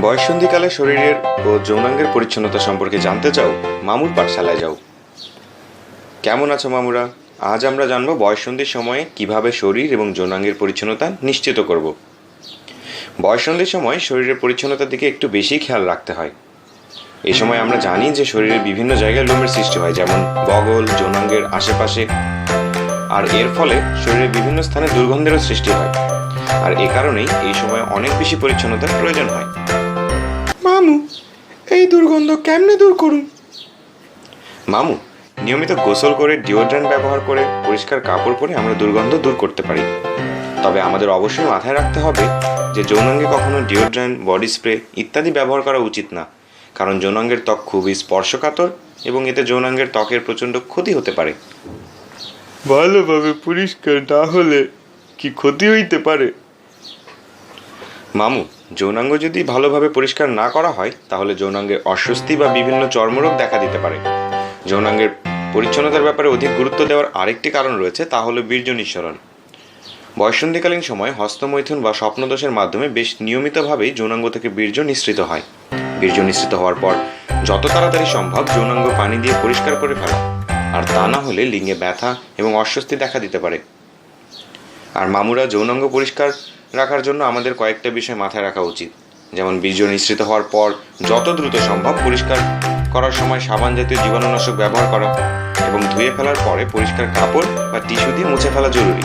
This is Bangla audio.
বয়ঃসন্ধিকালে শরীরের ও যৌনাঙ্গের পরিচ্ছন্নতা সম্পর্কে জানতে চাও? মামুর পাঠশালায় যাও। কেমন আছো মামুরা? আজ আমরা জানবো বয়ঃসন্ধির সময়ে কিভাবে শরীর এবং যৌনাঙ্গের পরিচ্ছন্নতা নিশ্চিত করব। বয়ঃসন্ধির সময় শরীরের পরিচ্ছন্নতার দিকে একটু বেশি খেয়াল রাখতে হয়। এই সময় আমরা জানি যে শরীরের বিভিন্ন জায়গায় লোমের সৃষ্টি হয়, যেমন বগল, যৌনাঙ্গের আশেপাশে। আর এর ফলে শরীরের বিভিন্ন স্থানে দুর্গন্ধেরও সৃষ্টি হয়। আর এ কারণেই এই সময় অনেক বেশি পরিচ্ছন্নতার প্রয়োজন হয়। মামু, এই দুর্গন্ধ কেমনে দূর করুন? মামু, নিয়মিত গোসল করে ডিওড্রেন্ট ব্যবহার করে পরিষ্কার কাপড় পরে আমরা দুর্গন্ধ দূর করতে পারি। তবে আমাদের অবশ্যই মাথায় রাখতে হবে যে যৌনাঙ্গে কখনো ডিওড্রেন্ট, বডি স্প্রে ইত্যাদি ব্যবহার করা উচিত না, কারণ যৌনাঙ্গের ত্বক খুবই স্পর্শকাতর এবং এতে যৌনাঙ্গের ত্বকের প্রচণ্ড ক্ষতি হতে পারে। ভালোভাবে পরিষ্কার না হলে কি ক্ষতি হইতে পারে? মামু, যৌনাঙ্গ যদি ভালোভাবে পরিষ্কার না করা হয় তাহলে যৌনাঙ্গে অস্বস্তি বা বিভিন্ন চর্মরোগ দেখা দিতে পারে। যৌনাঙ্গের পরিচ্ছন্নতার ব্যাপারে অধিক গুরুত্ব দেওয়ার আরেকটি কারণ রয়েছে, তা হলো বীর্য নিঃসরণ। বয়ঃসন্ধিকালীন সময় হস্তমৈথুন বা স্বপ্নদোষের মাধ্যমে বেশ নিয়মিতভাবেই যৌনাঙ্গ থেকে বীর্য নিঃসৃত হয়। বীর্য নিঃসৃত হওয়ার পর যত তাড়াতাড়ি সম্ভব যৌনাঙ্গ পানি দিয়ে পরিষ্কার করে ফেলা, আর তা না হলে লিঙ্গে ব্যথা এবং অস্বস্তি দেখা দিতে পারে। আর মামুরা, যৌনাঙ্গ পরিষ্কার রাখার জন্য আমাদের কয়েকটা বিষয় মাথায় রাখা উচিত, যেমন বীর্য নিঃসৃত হওয়ার পর যত দ্রুত সম্ভব পরিষ্কার করার সময় সাবান জাতীয় জীবাণুনাশক ব্যবহার করা এবং ধুয়ে ফেলার পরে পরিষ্কার কাপড় বা টিস্যু দিয়ে মুছে ফেলা জরুরি।